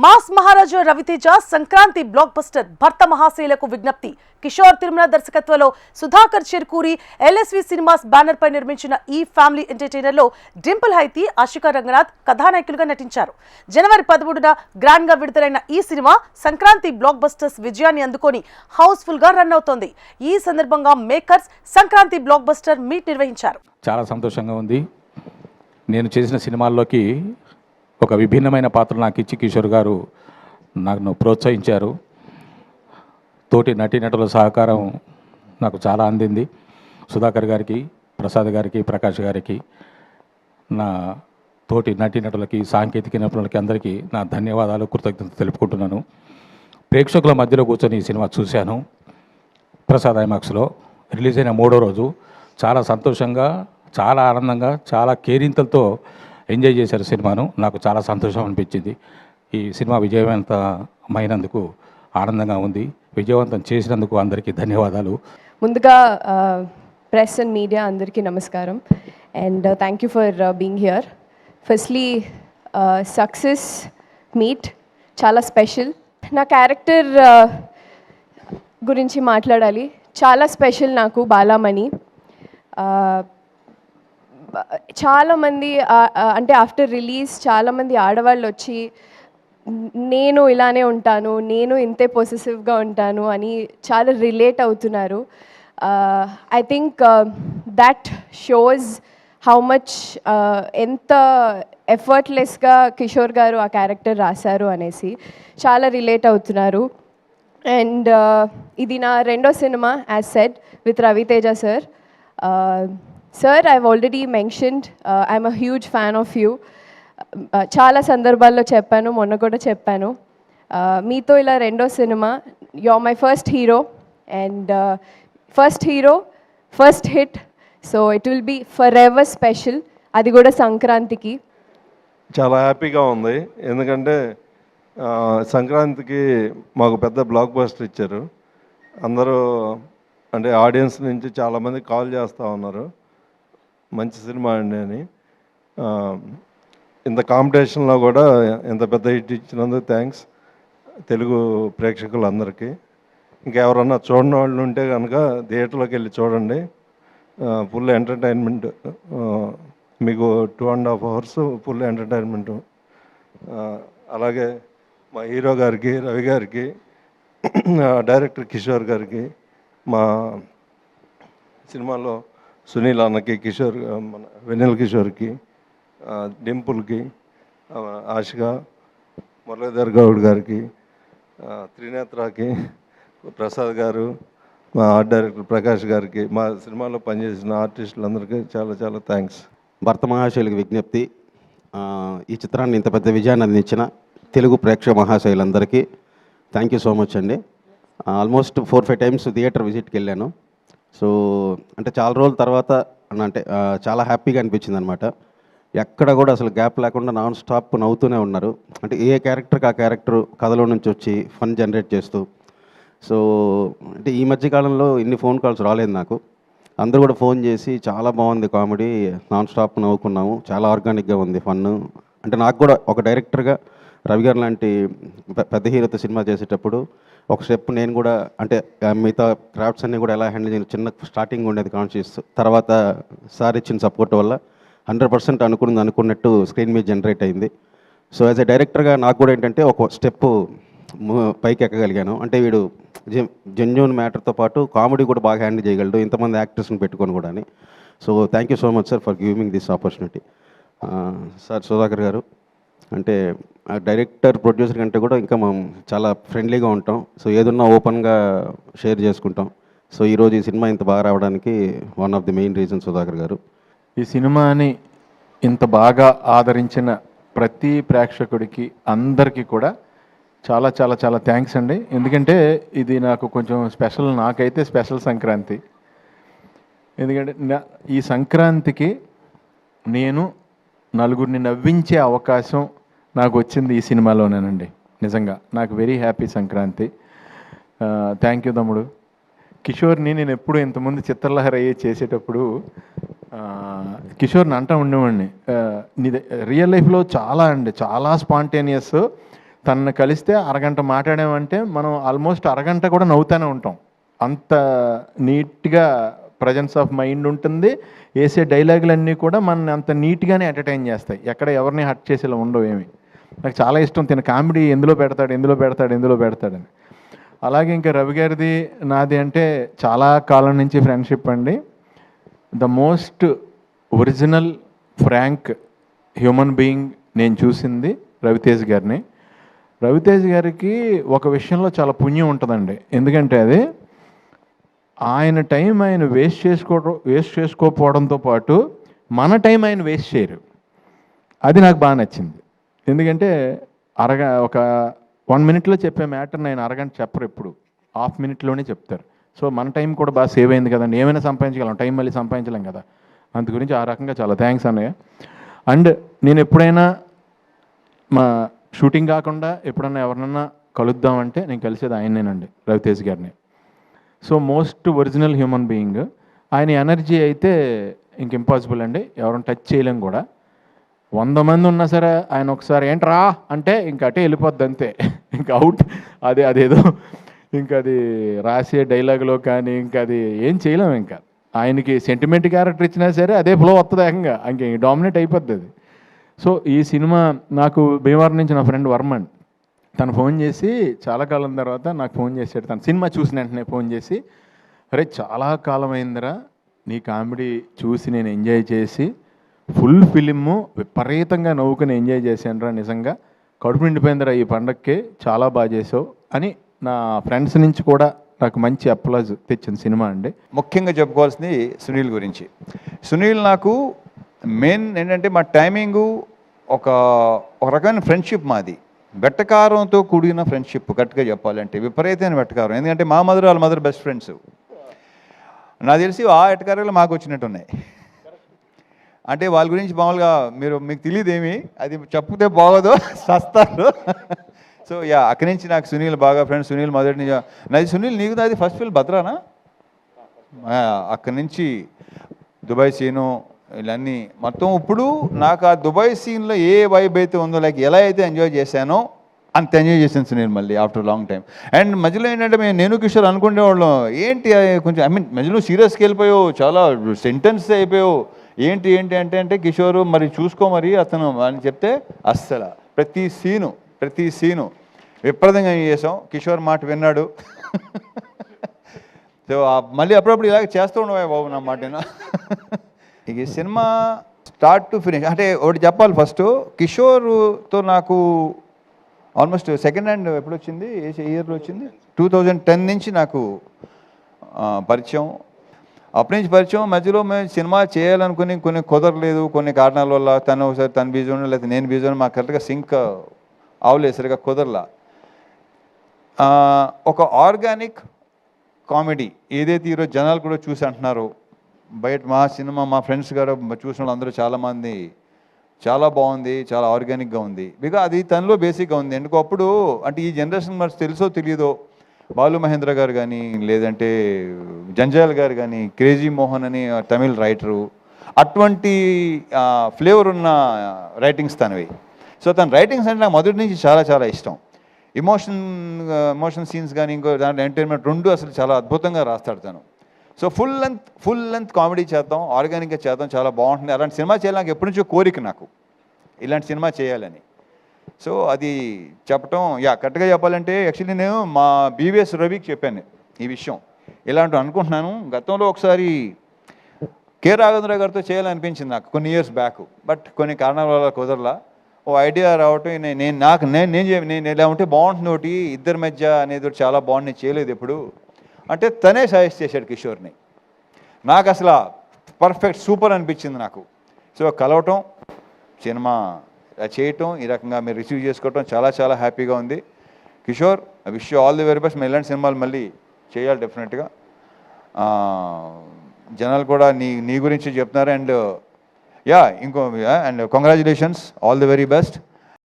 Mass Maharaja Ravi Teja Sankranti blockbuster Bhartha మహాశైలకు విజ్ఞప్తి. కిషోర్ తిరుమల దర్శకత్వంలో Sudhakar Cherukuri LSV cinemas banner పై నిర్మించిన ఈ ఫ్యామిలీ ఎంటర్టైనర్ లో డింపుల్ హైతి, ఆశికా రంగనాథ్ కథానాయకులుగా నటించారు. జనవరి 13న గ్రాండ్ గా విడుదలైన ఈ సినిమా సంక్రాంతి బ్లాక్ బస్టర్స్ విజయాన్ని అందుకొని హౌస్ఫుల్ గా రన్ అవుతోంది. ఈ సందర్భంగా makers Sankranti block buster meet నిర్వహించారు. చాలా సంతోషంగా ఉంది. నేను చేసిన సినిమాల్లోకి ఒక విభిన్నమైన పాత్ర నాకు ఇచ్చి కిషోర్ గారు నన్ను ప్రోత్సహించారు. తోటి నటీనటుల సహకారం నాకు చాలా అందింది. సుధాకర్ గారికి, ప్రసాద్ గారికి, ప్రకాష్ గారికి, నా తోటి నటీనటులకి, సాంకేతిక నిపుణులకి అందరికీ నా ధన్యవాదాలు, కృతజ్ఞతలు తెలుపుకుంటున్నాను. ప్రేక్షకుల మధ్యలో కూర్చొని ఈ సినిమా చూశాను. ప్రసాద్ ఐమాక్స్లో రిలీజ్ అయిన 3వ రోజు చాలా సంతోషంగా, చాలా ఆనందంగా, చాలా కేరింతలతో ఎంజాయ్ చేశారు సినిమాను. నాకు చాలా సంతోషం అనిపించింది. ఈ సినిమా విజయవంతమైనందుకు ఆనందంగా ఉంది. విజయవంతం చేసినందుకు అందరికీ ధన్యవాదాలు. ముందుగా ప్రెస్ అండ్ మీడియా అందరికీ నమస్కారం and thank you for being here. Firstly success meet చాలా స్పెషల్. నా క్యారెక్టర్ గురించి మాట్లాడాలి. చాలా స్పెషల్ నాకు బాలామణి. చాలామంది అంటే ఆఫ్టర్ రిలీజ్ చాలామంది ఆడవాళ్ళు వచ్చి నేను ఇలానే ఉంటాను, నేను ఇంతే పొసెసివ్గా ఉంటాను అని చాలా రిలేట్ అవుతున్నారు. I think that shows how much ఎంత ఎఫర్ట్లెస్గా కిషోర్ గారు ఆ క్యారెక్టర్ రాశారు అనేసి చాలా రిలేట్ అవుతున్నారు. అండ్ ఇది నా 2వ cinema as said with Ravi Teja sir. Sir, I've already mentioned, I'm a huge fan of you. చాలా సందర్భాల్లో చెప్పాను, మొన్న కూడా చెప్పాను. మీతో ఇలా 2వ cinema, you're my first hero and first hero, first hit. So it will be forever special. అది కూడా సంక్రాంతికి. చాలా హ్యాపీగా ఉంది. ఎందుకంటే సంక్రాంతికి మాకు పెద్ద బ్లాక్ బస్టర్ ఇచ్చారు. అందరూ అంటే ఆడియన్స్ నుంచి చాలామంది కాల్ చేస్తూ ఉన్నారు, మంచి సినిమా అండి అని. ఇంత కాంపిటీషన్లో కూడా ఇంత పెద్ద హిట్ ఇచ్చినందుకు థ్యాంక్స్ తెలుగు ప్రేక్షకులందరికీ. ఇంకెవరన్నా చూడని వాళ్ళు ఉంటే కనుక థియేటర్లోకి వెళ్ళి చూడండి. ఫుల్ ఎంటర్టైన్మెంట్, మీకు 2.5 hours ఫుల్ ఎంటర్టైన్మెంట్. అలాగే మా హీరో గారికి, రవి గారికి, డైరెక్టర్ కిషోర్ గారికి, మా సినిమాలో సునీల్ అన్నకి, కిషోర్ మన వెన్నెల కిషోర్కి, డింపుల్కి, ఆశిక, మురళీధర్ గౌడ్ గారికి, త్రినేత్రకి, ప్రసాద్ గారు, మా ఆర్ట్ డైరెక్టర్ ప్రకాష్ గారికి, మా సినిమాలో పనిచేసిన ఆర్టిస్టులందరికీ చాలా చాలా థ్యాంక్స్. భర్త మహాశైలకు విజ్ఞప్తి. ఈ చిత్రాన్ని ఇంత పెద్ద విజయాన్ని అందించిన తెలుగు ప్రేక్షక మహాశైలందరికీ థ్యాంక్ యూ సో మచ్ అండి. ఆల్మోస్ట్ 4-5 times థియేటర్ విజిట్కి వెళ్ళాను. సో అంటే చాలా రోజుల తర్వాత అంటే చాలా హ్యాపీగా అనిపించింది అనమాట. ఎక్కడ కూడా అసలు గ్యాప్ లేకుండా నాన్ స్టాప్ నవ్వుతూనే ఉన్నారు. అంటే ఏ క్యారెక్టర్కి ఆ క్యారెక్టర్ కథలో నుంచి వచ్చి ఫన్ జనరేట్ చేస్తూ. సో అంటే ఈ మధ్యకాలంలో ఇన్ని ఫోన్ కాల్స్ రాలేదు నాకు. అందరూ కూడా ఫోన్ చేసి చాలా బాగుంది కామెడీ, నాన్ స్టాప్ నవ్వుకున్నాము, చాలా ఆర్గానిక్గా ఉంది ఫన్. అంటే నాకు కూడా ఒక డైరెక్టర్గా రవి గారు లాంటి పెద్ద హీరోతో సినిమా చేసేటప్పుడు ఒక స్టెప్ నేను కూడా అంటే మిగతా క్రాఫ్ట్స్ అన్నీ కూడా ఎలా హ్యాండిల్ చేయాలి, చిన్న స్టార్టింగ్ ఉండేది కాన్షియస్. తర్వాత సార్ ఇచ్చిన సపోర్ట్ వల్ల 100% అనుకున్నట్టు స్క్రీన్ మీద జనరేట్ అయింది. సో యాజ్ ఎ డైరెక్టర్గా నాకు కూడా ఏంటంటే ఒక స్టెప్ పైకి ఎక్కగలిగాను. అంటే వీడు జెన్యూన్ మ్యాటర్తో పాటు కామెడీ కూడా బాగా హ్యాండిల్ చేయగలడు, ఇంతమంది యాక్టర్స్ని పెట్టుకొని కూడా అని. So thank you so much sir for giving this opportunity. Sir Sudhakar గారు అంటే డైరెక్టర్, ప్రొడ్యూసర్ కంటే కూడా ఇంకా మనం చాలా ఫ్రెండ్లీగా ఉంటాం. సో ఏదన్నా ఓపెన్గా షేర్ చేసుకుంటాం. సో ఈరోజు ఈ సినిమా ఇంత బాగా రావడానికి one of the main reason Sudhakar గారు. ఈ సినిమాని ఇంత బాగా ఆదరించిన ప్రతి ప్రేక్షకుడికి అందరికీ కూడా చాలా చాలా చాలా థ్యాంక్స్ అండి. ఎందుకంటే ఇది నాకు కొంచెం స్పెషల్, నాకైతే స్పెషల్ సంక్రాంతి. ఎందుకంటే ఈ సంక్రాంతికి నేను నలుగురిని నవ్వించే అవకాశం నాకు వచ్చింది ఈ సినిమాలోనేనండి. నిజంగా నాకు very happy Sankranti. Thank you తమ్ముడు. కిషోర్ని నేను ఎప్పుడు ఇంతమంది చిత్రలహరి అయ్యే చేసేటప్పుడు కిషోర్ని అంటూ ఉండేవాడిని, నీ రియల్ లైఫ్లో చాలా స్పాంటేనియస్, తనని కలిస్తే అరగంట మాట్లాడామంటే మనం ఆల్మోస్ట్ అరగంట కూడా నవ్వుతూనే ఉంటాం. అంత నీట్గా ప్రజెన్స్ ఆఫ్ మైండ్ ఉంటుంది. వేసే డైలాగులన్నీ కూడా మన అంత నీట్గానే ఎంటర్టైన్ చేస్తాయి. ఎక్కడ ఎవరిని హర్ట్ చేసేలా ఉండవు ఏమి. నాకు చాలా ఇష్టం తిన కామెడీ ఎందులో పెడతాడని. అలాగే ఇంకా రవి గారిది నాది అంటే చాలా కాలం నుంచి ఫ్రెండ్షిప్ అండి. The most original frank human being నేను చూసింది రవితేజ్ గారిని. రవితేజ్ గారికి ఒక విషయంలో చాలా పుణ్యం ఉంటుందండి. ఎందుకంటే అది ఆయన టైం ఆయన వేస్ట్ చేసుకోకపోవడంతో పాటు మన టైం ఆయన వేస్ట్ చేయరు. అది నాకు బాగా నచ్చింది. ఎందుకంటే ఒక 1 minute చెప్పే మ్యాటర్ని ఆయన అరగంట చెప్పరు, ఎప్పుడు ½ minute చెప్తారు. సో మన టైం కూడా బాగా సేవ్ అయింది కదండి. ఏమైనా సంపాదించగలం, టైం మళ్ళీ సంపాదించలేం కదా. అందు గురించి ఆ రకంగా చాలా థ్యాంక్స్ అన్నయ్య. అండ్ నేను ఎప్పుడైనా మా షూటింగ్ కాకుండా ఎప్పుడన్నా ఎవరినన్నా కలుద్దామంటే నేను కలిసేది ఆయనేనండి, రవితేజ్ గారిని. So most original human being. ఆయన ఎనర్జీ అయితే ఇంక ఇంపాసిబుల్ అండి, ఎవరైనా టచ్ చేయలేం కూడా. 100 మంది ఉన్నా సరే ఆయన ఒకసారి ఏంట్రా అంటే ఇంక అటే వెళ్ళిపోద్ది అంతే, ఇంక అవుట్. అదేదో ఇంకా అది రాసే డైలాగులో కానీ ఇంకా అది ఏం చేయలేము. ఇంకా ఆయనకి సెంటిమెంట్ క్యారెక్టర్ ఇచ్చినా సరే అదే ఫ్లో వస్తుంది ఏకంగా, ఇంక డామినేట్ అయిపోద్ది అది. సో ఈ సినిమా నాకు భీమవరం నుంచి నా ఫ్రెండ్ వర్మన్ తను ఫోన్ చేసి చాలా కాలం తర్వాత నాకు ఫోన్ చేశాడు. తను సినిమా చూసిన వెంటనే ఫోన్ చేసి, అరే చాలా కాలం అయిందిరా నీ కామెడీ చూసి నేను ఎంజాయ్ చేసి ఫుల్ ఫిలిము విపరీతంగా నవ్వుకుని ఎంజాయ్ చేశానురా, నిజంగా కడుపు నిండిపోయిందిరా ఈ పండక్కి, చాలా బాగా చేసావు అని నా ఫ్రెండ్స్ నుంచి కూడా నాకు మంచి అప్లాజ్ తెచ్చిన సినిమా అండి. ముఖ్యంగా చెప్పుకోవాల్సింది సునీల్ గురించి. సునీల్ నాకు మెయిన్ ఏంటంటే మా టైమింగు ఒక రకమైన ఫ్రెండ్షిప్ మాది, వెట్టకారంతో కూడిన ఫ్రెండ్షిప్. కరెక్ట్గా చెప్పాలంటే విపరీతమైన వెట్టకారం. ఎందుకంటే మా మదర్ వాళ్ళ మదర్ బెస్ట్ ఫ్రెండ్స్. నాకు తెలిసి ఆ వెట్టకారాలు మాకు వచ్చినట్టున్నాయి. అంటే వాళ్ళ గురించి మామూలుగా మీకు తెలియదేమి, అది చెప్తే బాగోదు, సస్తారు. సో యా అక్కడి నుంచి నాకు సునీల్ బాగా ఫ్రెండ్స్. సునీల్ మొదటి నుంచి నాది సునీల్, నీకు నాది ఫస్ట్ ఫిల్మ్ భద్రానా. అక్కడి నుంచి దుబాయ్ సీను ఇవన్నీ మొత్తం. ఇప్పుడు నాకు ఆ దుబాయ్ సీన్లో ఏ వైబ్ అయితే ఉందో, లైక్ ఎలా అయితే ఎంజాయ్ చేశానో అంత ఎంజాయ్ చేశాను సునీల్ మళ్ళీ ఆఫ్టర్ లాంగ్ టైం. అండ్ మధ్యలో ఏంటంటే నేను కిషోర్ అనుకునేవాళ్ళం ఏంటి కొంచెం మధ్యలో సీరియస్కి వెళ్ళిపోయావు, చాలా సెంటెన్స్ అయిపోయావు, ఏంటి అంటే కిషోర్ మరి చూసుకో మరి అతను అని చెప్తే అస్సలు ప్రతి సీను విపరీతంగా చేసాం. కిషోర్ మాట విన్నాడు. సో మళ్ళీ అప్పుడప్పుడు ఇలాగ చేస్తూ ఉండవా బాబు నా మాటను. ఇక సినిమా స్టార్ట్ టు ఫినిష్ అంటే ఒకటి చెప్పాలి. ఫస్ట్ కిషోర్తో నాకు ఆల్మోస్ట్ సెకండ్ హ్యాండ్ ఎప్పుడు వచ్చింది, ఏ ఇయర్లో వచ్చింది, 2010 నుంచి నాకు పరిచయం. అప్పటి నుంచి పరిచయం. మధ్యలో మేము సినిమా చేయాలనుకుని కొన్ని కుదరలేదు, కొన్ని కారణాల వల్ల. తను ఒకసారి తను బిజీ ఉండడం, లేకపోతే నేను బిజీ ఉండడం, మాకు కరెక్ట్గా సింక్ అవలేదు, సరిగా కుదరలా. ఒక ఆర్గానిక్ కామెడీ ఏదైతే ఈరోజు జనాలు కూడా చూసి అంటున్నారు, బయట మా సినిమా మా ఫ్రెండ్స్ గారు చూసిన వాళ్ళందరూ చాలామంది చాలా బాగుంది, చాలా ఆర్గానిక్గా ఉంది. బికాజ్ అది తనలో బేసిక్గా ఉంది. ఎందుకు అప్పుడు అంటే ఈ జనరేషన్ మరి తెలుసో తెలియదో, బాలు మహేంద్ర గారు కానీ, లేదంటే జంజాల్ గారు కానీ, క్రేజీ మోహన్ అని తమిళ్ రైటరు, అటువంటి ఫ్లేవర్ ఉన్న రైటింగ్స్ తనవి. సో తన రైటింగ్స్ అంటే నాకు మొదటి నుంచి చాలా చాలా ఇష్టం. ఎమోషన్ సీన్స్ కానీ ఇంకో దాంట్లో ఎంటర్టైన్మెంట్ రెండు అసలు చాలా అద్భుతంగా రాస్తాడు తను. సో ఫుల్ లెంత్ కామెడీ చేద్దాం, ఆర్గానిక్గా చేద్దాం, చాలా బాగుంటుంది. అలాంటి సినిమా చేయాలి నాకు ఎప్పటి నుంచో కోరిక, నాకు ఇలాంటి సినిమా చేయాలని. సో అది చెప్పటం కరెక్ట్గా చెప్పాలంటే యాక్చువల్లీ నేను మా బీవీఎస్ రవికి చెప్పాను ఈ విషయం, ఇలాంటివి అనుకుంటున్నాను. గతంలో ఒకసారి కె రాఘవేంద్ర గారితో చేయాలనిపించింది నాకు కొన్ని ఇయర్స్ బ్యాక్, బట్ కొన్ని కారణాల వల్ల కుదరలా. ఓ ఐడియా రావటం నేను ఎలా ఉంటే బాగుంటుంది ఒకటి ఇద్దరి మధ్య అనేది చాలా బాగుంది, చేయలేదు ఎప్పుడు అంటే తనే సజెస్ట్ చేశాడు కిషోర్ని. నాకు అసలు పర్ఫెక్ట్ సూపర్ అనిపించింది నాకు. సో కలవటం, సినిమా చేయటం, ఈ రకంగా మీరు రిసీవ్ చేసుకోవటం చాలా చాలా హ్యాపీగా ఉంది. Kishore, I wish you all the very best. ఇలాంటి సినిమాలు మళ్ళీ చేయాలి డెఫినెట్గా. జనాలు కూడా నీ గురించి చెప్తున్నారు. And congratulations, all the very best.